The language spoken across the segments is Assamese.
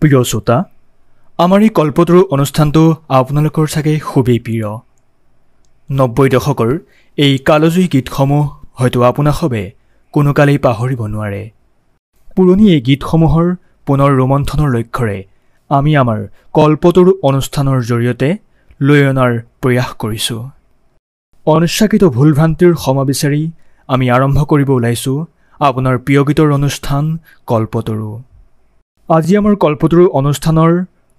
প্ৰিয় শ্ৰোতা, আমাৰ এই কল্পতৰু অনুষ্ঠানটো আপোনালোকৰ চাগে খুবেই প্ৰিয়। 90 দশকৰ এই কালজয়ী গীতসমূহ হয়তো আপোনাসৱে কোনো কালেই পাহৰিব নোৱাৰে। পুৰণি এই গীতসমূহৰ পুনৰ ৰোমন্থনৰ লক্ষ্যৰে আমি আমাৰ কল্পতৰু অনুষ্ঠানৰ জৰিয়তে লৈ অনাৰ প্ৰয়াস কৰিছোঁ। অনিচ্ছাকৃত ভুল-ভ্ৰান্তিৰ ক্ষমা বিচাৰি আমি আৰম্ভ কৰিব ওলাইছোঁ আপোনাৰ প্ৰিয় গীতৰ অনুষ্ঠান কল্পতৰু। আজি আমাৰ কল্পতৰু অনুষ্ঠানৰ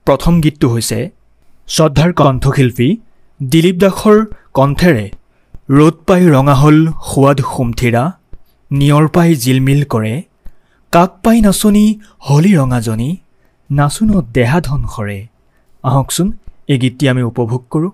প্ৰথম গীতটো হৈছে শ্ৰদ্ধাৰ কণ্ঠশিল্পী দিলীপ দাসৰ কণ্ঠেৰে ৰ'দ পাই ৰঙা হ'ল সোৱাদ সুমথিৰা, নিয়ৰ পাই জিলমিল কৰে, কাক পাই নাচনি হলি ৰঙাজনী, নাচোনত দেহা ধন সৰে। আহকচোন এই গীতটি আমি উপভোগ কৰোঁ।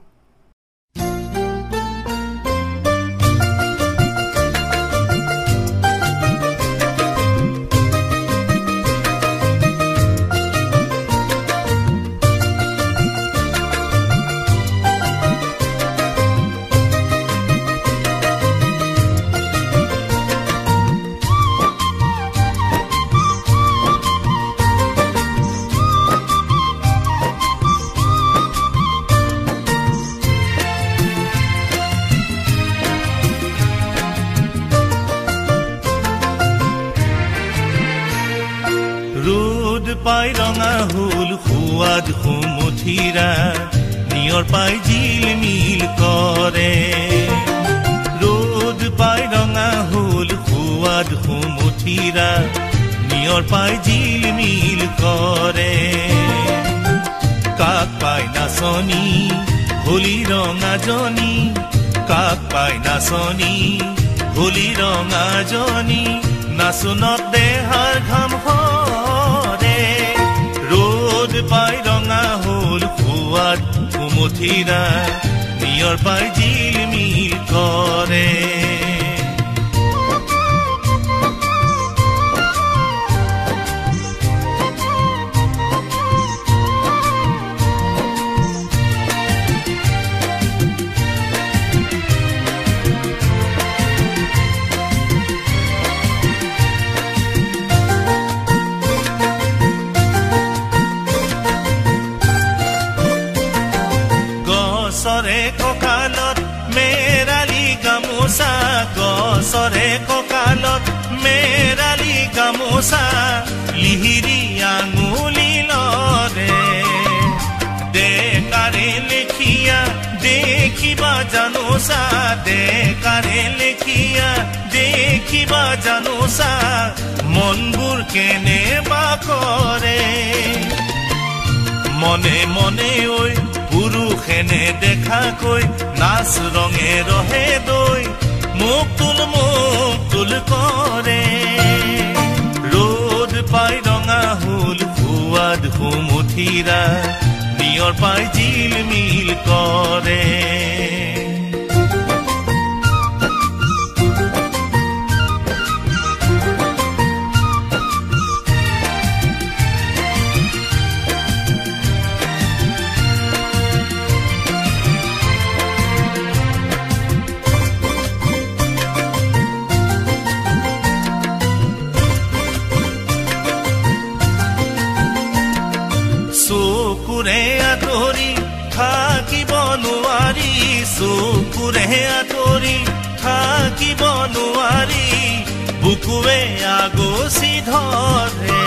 পাই ৰঙা হ'ল সোৱাদ সুমথিৰা, নিয়ৰ পাই জিলমিল কৰে। ৰ'দ পাই ৰঙা হ'ল সোৱাদ সুমথিৰা, নিয়ৰ পাই জিলমিল কৰে। কাক পাই নাচনি হলি ৰঙাজনী, কাক পাই নাচনি হলি ৰঙাজনী, নাচোনত দেহাৰ ঘাম পাই ৰঙা হ'ল সোৱাদ সুমথিৰা, নিয়ৰ পাই জিলমিল কৰে। গছৰে কঁকালত মেৰালি গামোচা, গছৰে কঁকালত মেৰালি গামোচা, লিহিৰি আঙুলি লৰে। ডেকাৰে লেখিয়া দেখিবা জানোচা, ডেকাৰে লেখিয়া দেখিবা জানোচা, মনবোৰ কেনেবা কৰে। মনে মনে ঐ পুৰুষেনে দেখাকৈ, নাচ ৰঙে ৰহে দৈ, মোক তুল কৰে। ৰ'দ পাই ৰঙা হ'ল সোৱাদ সুমথিৰা, নিয়ৰ পাই জিলমিল কৰে। চকুৰে আঁতৰি থাকিব নোৱাৰি, চকুৰে আঁতৰি থাকিব নোৱাৰি, বুকুৱে আগচি ধৰে।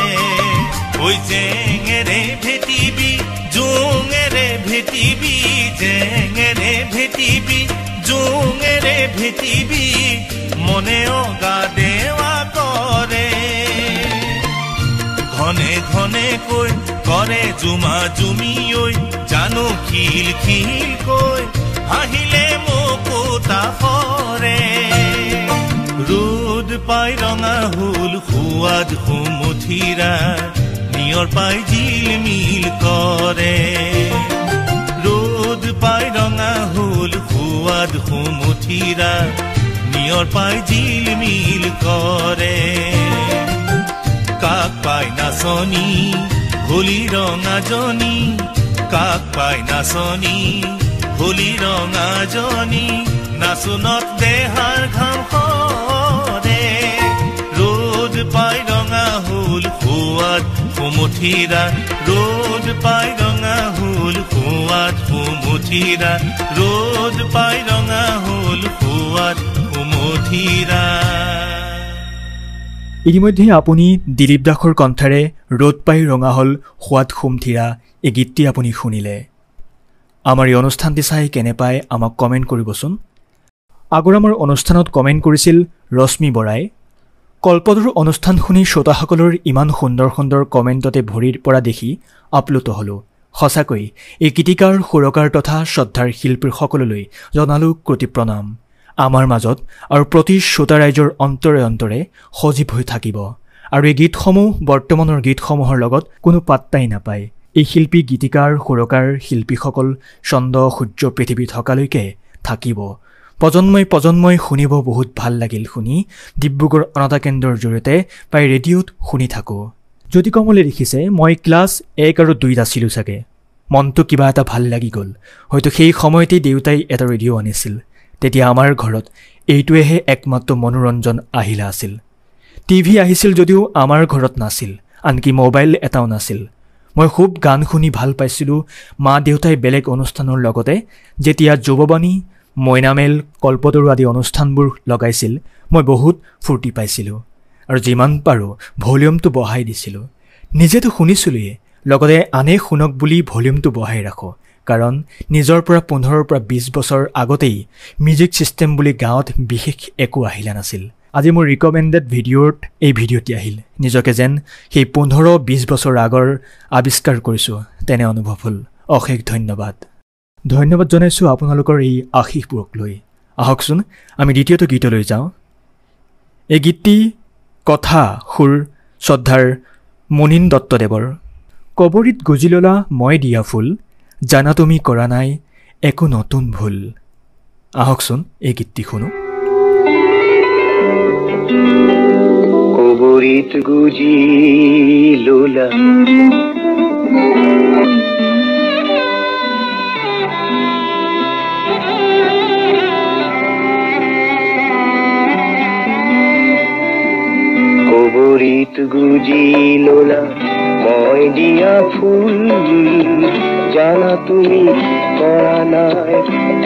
ঐ জেঙেৰে ভেটিবি জোঙেৰে ভেটিবি, জেঙেৰে ভেটিবি জোঙেৰে ভেটিবি, মনে অগা দেৱা কৰে। ঘনে ঘনে কৈ কৰে জুমা জুমি ঐ, জানো খিল খিল কৈ হাঁহিলে মুকুতা সৰে। ৰ'দ পাই ৰঙা হ'ল সোৱাদ সুমথিৰা, নিয়ৰ পাই জিলমিল কৰে। ৰ'দ পাই ৰঙা হ'ল সোৱাদ সুমথিৰা, নিয়ৰ পাই জিলমিল কৰে। কাক পাই নাচনি হলি ৰঙাজনী, কাক পাই নাচনি হলি ৰঙাজনী, নাচোনত দেহাৰ ঘাম সৰে। ৰ'দ পাই ৰঙা হ'ল হুল সোৱাদ সুমথিৰা ৰ'দ পাই ৰঙা হুল সোৱাদ সুমথিৰা ৰ'দ পাই ৰঙা হুল সোৱাদ সুমথিৰা। ইতিমধ্যে আপুনি দিলীপ দাসৰ কণ্ঠৰে ৰ'দ পাই ৰঙা হ'ল সোৱাদ সুমথিৰা এই গীতটি আপুনি শুনিলে। আমাৰ এই অনুষ্ঠানটি চাই কেনে পায় আমাক কমেণ্ট কৰিবচোন। আগৰ আমাৰ অনুষ্ঠানত কমেণ্ট কৰিছিল ৰশ্মি বৰাই। কল্পতৰুৰ অনুষ্ঠান শুনি শ্ৰোতাসকলৰ ইমান সুন্দৰ সুন্দৰ কমেণ্টতে ভৰি পৰা দেখি আপ্লুত হ'লোঁ। সঁচাকৈ এই গীতিকাৰ সুৰকাৰ তথা শ্ৰদ্ধাৰ শিল্পীৰ সকললৈ জনালোঁ কোটি প্ৰণাম। আমাৰ মাজত আৰু প্ৰতি শ্ৰোতা ৰাইজৰ অন্তৰে অন্তৰে সজীৱ হৈ থাকিব। আৰু এই গীতসমূহ বৰ্তমানৰ গীতসমূহৰ লগত কোনো পাত্তাই নাপায়। এই শিল্পী গীতিকাৰ সুৰকাৰ শিল্পীসকল চন্দ্ৰ সূৰ্য পৃথিৱী থকালৈকে থাকিব। প্ৰজন্মই প্ৰজন্মই শুনিব। বহুত ভাল লাগিল শুনি। ডিব্ৰুগড় অনাতা কেন্দ্ৰৰ জৰিয়তে প্ৰায় ৰেডিঅ'ত শুনি থাকোঁ। জ্যোতি কমলে লিখিছে, মই ক্লাছ 1 আৰু 2 আছিলোঁ চাগে। মনটো কিবা এটা ভাল লাগি গ'ল। হয়তো সেই সময়তেই দেউতাই এটা ৰেডিঅ' আনিছিল। তেতিয়া আমাৰ ঘৰত এইটোৱেহে একমাত্ৰ মনোৰঞ্জন আহিলা আছিল। টিভি আহিছিল যদিও আমাৰ ঘৰত নাছিল, আনকি মোবাইল এটাও নাছিল। মই খুব গান শুনি ভাল পাইছিলোঁ। মা দেউতাই বেলেগ অনুষ্ঠানৰ লগতে যেতিয়া যুৱবাণী, মইনামেল, কল্পতৰু আদি অনুষ্ঠানবোৰ লগাইছিল মই বহুত ফূৰ্তি পাইছিলোঁ আৰু যিমান পাৰোঁ ভলিউমটো বঢ়াই দিছিলোঁ। নিজেতো শুনিছিলোঁৱেই, লগতে আনে শুনক বুলি ভলিউমটো বঢ়াই ৰাখোঁ। কাৰণ নিজৰ পৰা 15 পৰা 20 বছৰ আগতেই মিউজিক ছিষ্টেম বুলি গাঁৱত বিশেষ একো আহিলা নাছিল। আজি মোৰ ৰিকমেণ্ডেড ভিডিঅ'ত এই ভিডিঅ'টি আহিল। নিজকে যেন সেই 15-20 বছৰ আগৰ আৱিষ্কাৰ কৰিছোঁ তেনে অনুভৱ হ'ল। অশেষ ধন্যবাদ। ধন্যবাদ জনাইছোঁ আপোনালোকৰ এই আশীষবোৰক লৈ। আহকচোন আমি দ্বিতীয়টো গীতলৈ যাওঁ। এই গীতটি কথা সুৰ শ্ৰদ্ধাৰ মুনীন দত্তদেৱৰ। কবৰীত গুজি ল'লা মই দিয়া ফুল, জানা তুমি কৰা নাই একো নতুন ভুল। আহকচোন এই গীতটি শুনো। কবৰীত গুজি ল'লা কবৰীত গুজি ল'লা মই দিয়া ফুল, জানা তুমি কৰা নাই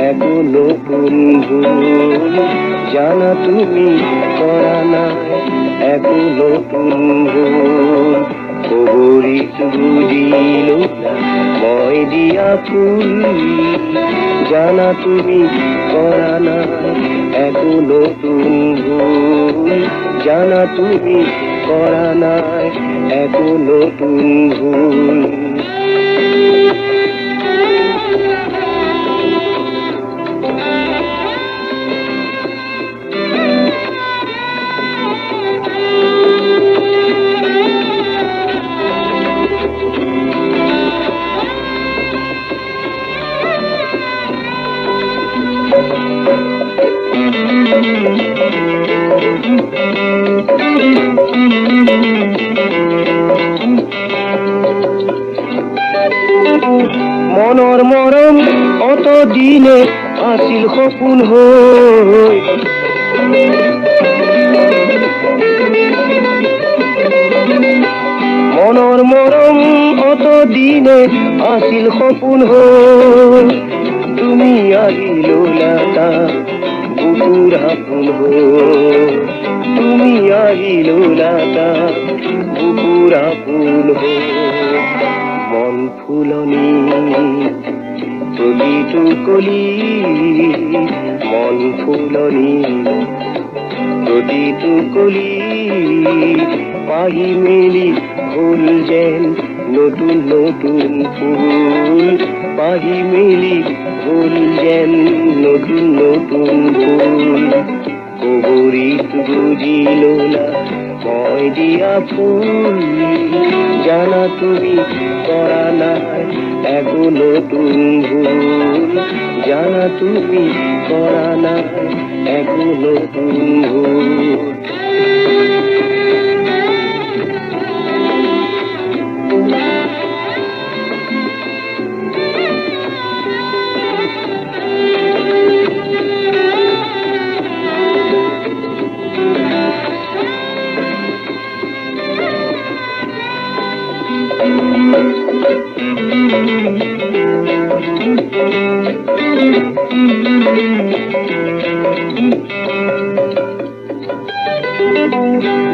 একো নতুন ভুল, জানা তুমি কৰা নাই একো নতুন ভুল। কবৰীত গুজি ল'লা মই দিয়া ফুল, জানা তুমি কৰা নাই একো নতুন ভুল, জানা তুমি কৰা নাই একো নতুন ভুল। মনৰ মৰম অত দিনে আছিল সপোন হৈ, মনৰ মৰম অত দিনে আছিল সপোন হৈ, তুমি আহি ল'লা তাক বুকুৰ আপোন হৈ, তুমি আহি ল'লা তাক বুকুৰ আপোন হৈ। মন ফুলনি প্ৰতিটো কলি, মন ফুলনি প্ৰতিটো কলি, পাহি মেলি ফুল যেন নতুন নতুন ফুল, পাহি মেলি ফুল যেন নতুন নতুন ফুল। কবৰীত গুজি ল'লা মই দিয়া ফুল, জানা তুমি কৰা নাই একো নতুন ভুল, জানা তুমি কৰা নাই একো নতুন ভুল।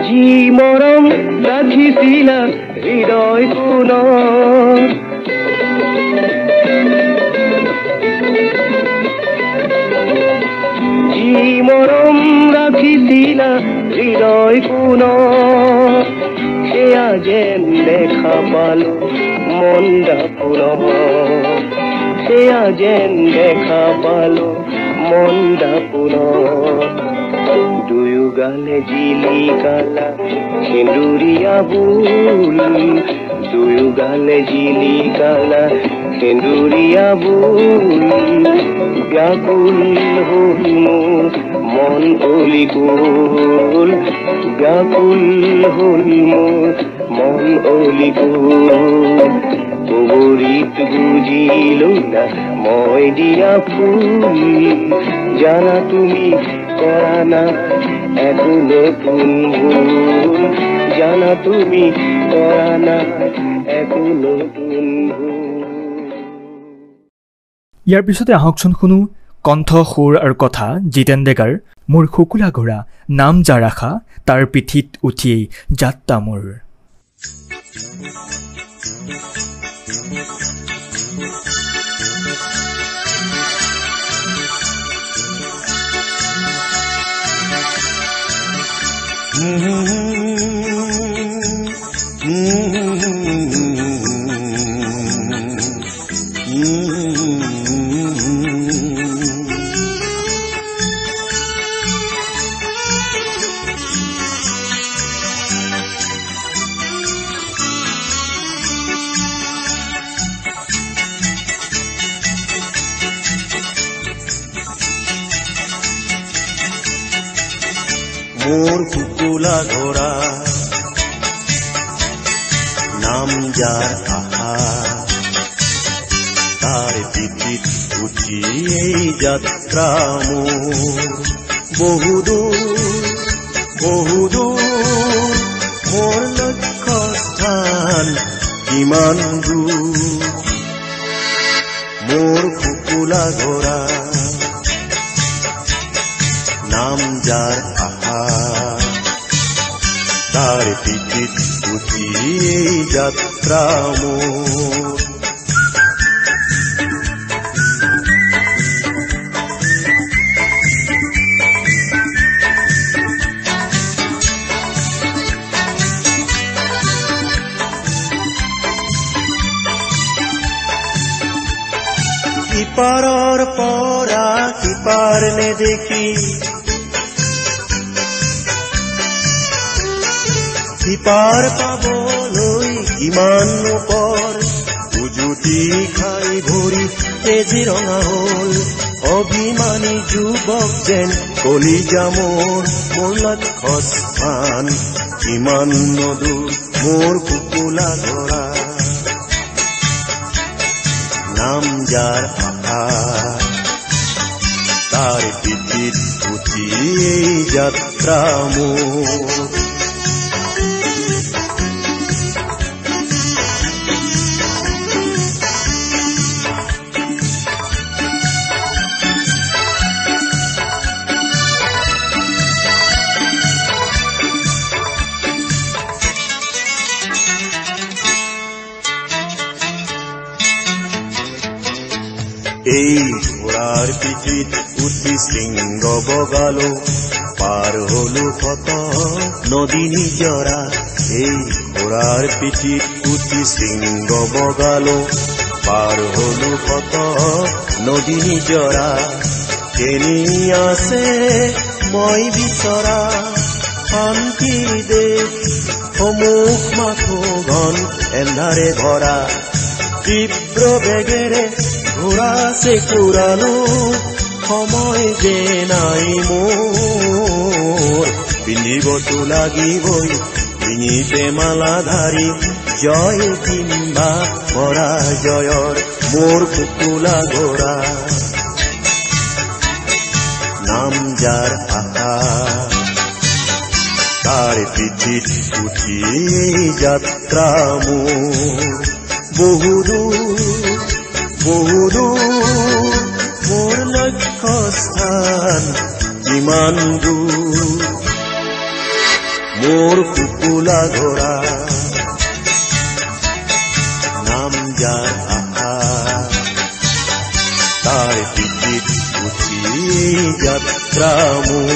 যি মৰম ৰাখিছিলা হৃদয় কোণত, যি মৰম ৰাখিছিলা হৃদয় কোণত, সেয়া যেন দেখা পালো মন্দা পুনত, সেয়া যেন দেখা পালো মন্দা পুনত। দুয়ো গালে জিলিকালা সেন্দুৰীয়া ফুল, দুয়ো গালে জিলিকালা সেন্দুৰীয়া ফুল, ব্যাকুল হ'ল মোৰ মন অলিকুল, ব্যাকুল হ'ল মোৰ মন অলিকুল। কবৰীত বুজিলো না মই দিয়া ফুল, জানা তুমি কৰা না একো নতুন ভুল, জানা তুমি কৰা না একো নতুন ভুল। ইয়াৰ পিছতে আহকচোন শুনো কণ্ঠ, সুৰ আৰু কথা জিতেন ডেকাৰ মোৰ শুকুলা ঘোঁৰা, নাম যাৰ আশা তাৰ পিঠিত উঠিয়েই যাত্ৰা মোৰ। মোৰ শুকুলা ঘোঁৰা, নাম যাৰ আশা তাৰ পিঠিত উঠি এই যাত্ৰা মোৰ। বহুদূৰ বহুদূৰ মোৰ লক্ষ্য স্থান কিমান দূৰ, মোৰ শুকুলা ঘোঁৰা, নাম যাৰ আশা তাৰ পিঠিত উঠি এই যাত্ৰা মোৰ। সিপাৰৰ পৰা সিপাৰ নেদেখি, সিপাৰ পাবলৈ কিমান পৰ, উজুতি খাই ভৰি তেজি ৰঙা হ'ল, অভিমানী যুৱক যেন কলিজা মোৰ। মোৰ লক্ষ্য স্থান কিমান দূৰ, মোৰ শুকুলা ঘোঁৰা, নাম যাৰ আশা তাৰ পিঠিত উঠি এই যাত্ৰা মোৰ। এই ঘোঁৰাৰ পিঠিত উঠি শৃংগ বগালো, পাৰ হলো কত নদী নিজৰা। এই ঘোঁৰাৰ পিঠিত উঠি শৃংগ বগালো, পাৰ হলো কত নদী নিজৰা। কেনি আছে মই বিচৰা শান্তি দেশ, সমুখ মাথো ঘন এন্ধাৰে ভৰা। তীব্ৰ বেগেৰে ঘোঁৰা চেকুৰালো, সময় যে নাই মোৰ। পিন্ধিবতো লাগিবই ডিঙিতে মালাধাৰী, জয় কিম্বা পৰাজয়ৰ মোৰ শুকুলা ঘোঁৰা, নাম যাৰ আশা তাৰ পিঠিত উঠি যাত্ৰা মোৰ। বহুদূৰ বহুদূৰ মোৰ পিঠিত উঠি যাত্ৰা মোৰ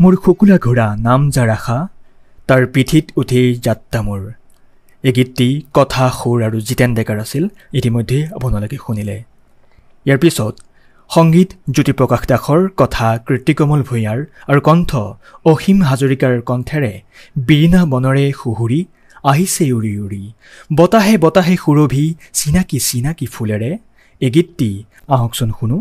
মোৰ শুকুলা ঘোঁৰা নাম যাৰ আশা তাৰ পিঠিত উঠি যাত্ৰা মোৰ। এই গীতটি কথা সুৰ আৰু জিতেন ডেকাৰ আছিল। ইতিমধ্যে আপোনালোকে শুনিলে। ইয়াৰ পিছত সংগীত জ্যোতিপ্ৰকাশ দাসৰ, কথা কীৰ্তিকমল ভূঞাৰ আৰু কণ্ঠ অসীম হাজৰিকাৰ কণ্ঠেৰে বিৰিণা বনৰে সুহুৰি আহিছে উৰি উৰি বতাহে বতাহে সুৰভি চিনাকি চিনাকি ফুলেৰে। এই গীতটি আহকচোন শুনো।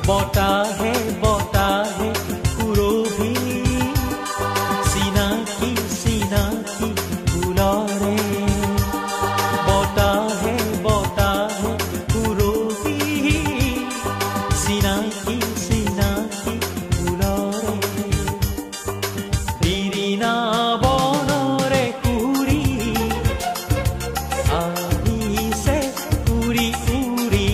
বতাহে বতাহে সুৰভি চিনাকি চিনাকি ফুলৰে বতাহে বতাহে সুৰভি চিনাকি চিনাকি ফুলৰে বিৰিণা বনৰে কুৰি আহিছে উৰি উৰি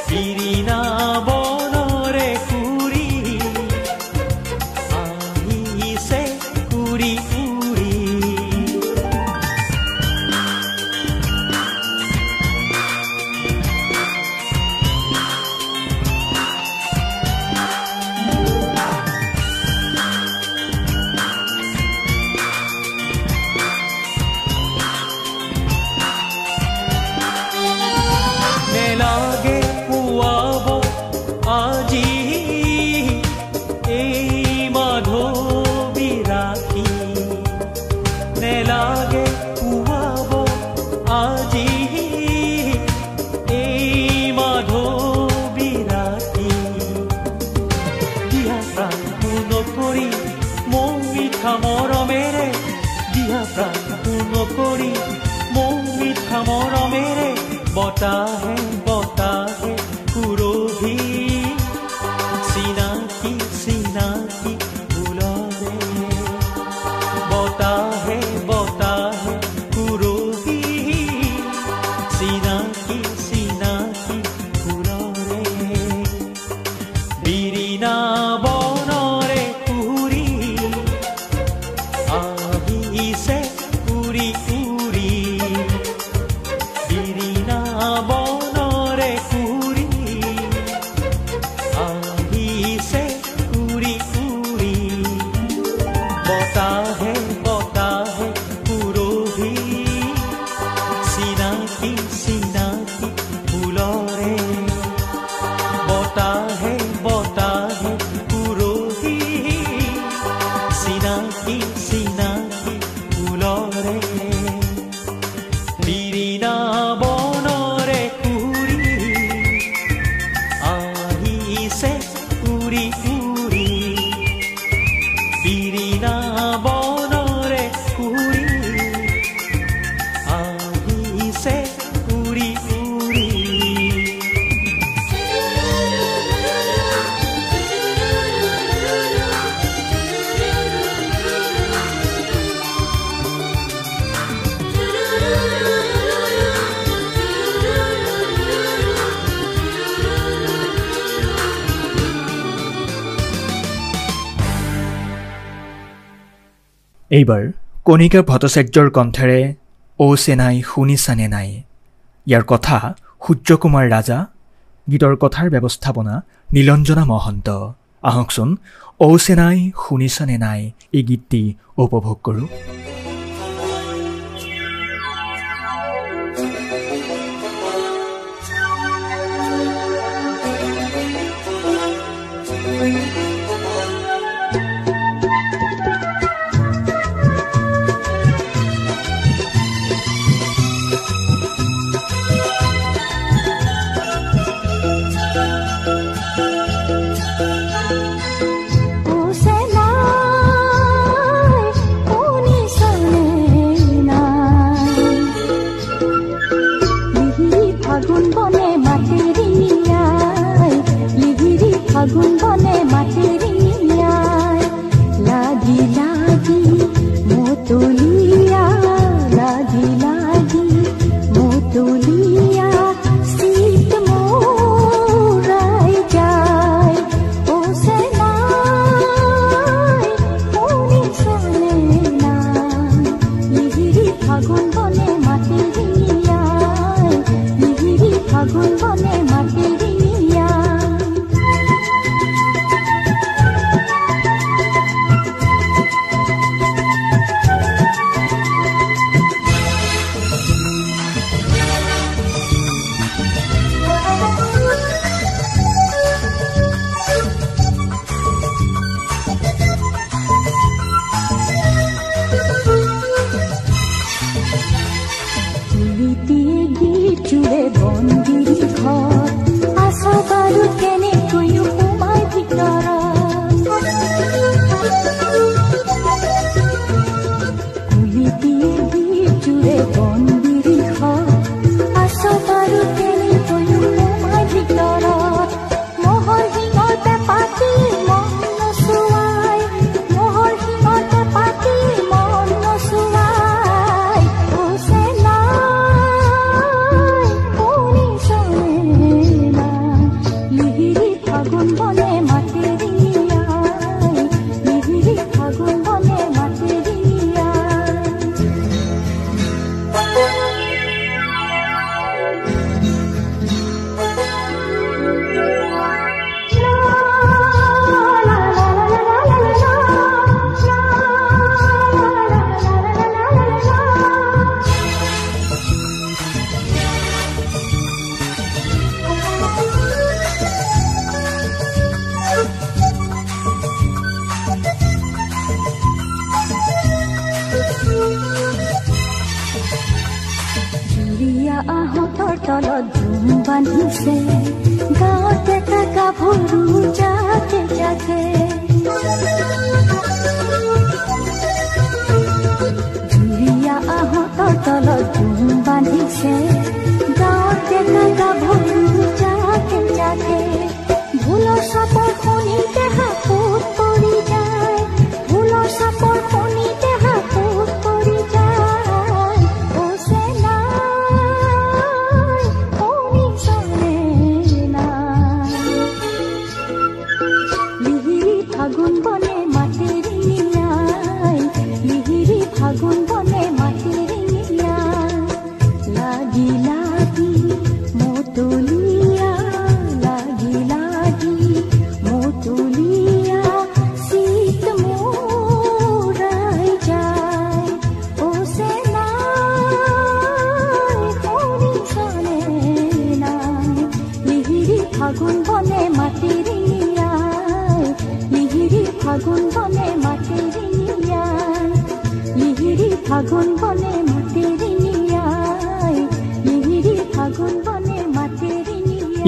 বিৰিণা বনৰে কুৰি আহিছে উৰি উৰি নেলাগে পুৱাব আজি এই মাধৱী ৰাতি নেলাগে পুৱাব আজি এই মাধৱী ৰাতি দিয়া প্ৰাণ পূৰ্ণ কৰি মৌ মিঠা মৰমেৰে দিয়া প্ৰাণ পূৰ্ণ কৰি মৌ মিঠা মৰমেৰে বতাহে বতাহে সুৰভি চিনাকি চিনাকি ফুলৰে বতাহে বতাহে সুৰভি চিনাকি চিনাকি ফুলৰে বিৰিণা বনৰে কুৰি আহিছে উৰি উৰি এইবাৰ কণিকা ভট্টাচাৰ্যৰ কণ্ঠেৰে ঔ চেনাই শুনিছানে নাই ইয়াৰ কথা সূৰ্যকুমাৰ ৰাজা, গীতৰ কথাৰ ব্যৱস্থাপনা নীলঞ্জনা মহন্ত। আহকচোন ঔ চেনাই শুনিছানে নাই এই গীতটি উপভোগ কৰোঁ।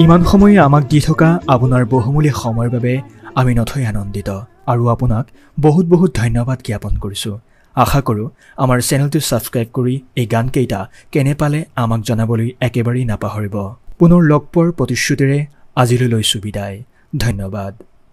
ইমান সময়ে আমাক দি থকা আপোনাৰ বহুমূলীয়া সময়ৰ বাবে আমি নথৈ আনন্দিত আৰু আপোনাক বহুত বহুত ধন্যবাদ জ্ঞাপন কৰিছোঁ। আশা কৰোঁ আমাৰ চেনেলটো ছাবস্ক্ৰাইব কৰি এই গানকেইটা কেনে পালে আমাক জনাবলৈ একেবাৰেই নাপাহৰিব। পুনৰ লগ পোৱাৰ প্ৰতিশ্ৰুতিৰে আজিলৈ লৈছোঁ বিদায়। ধন্যবাদ।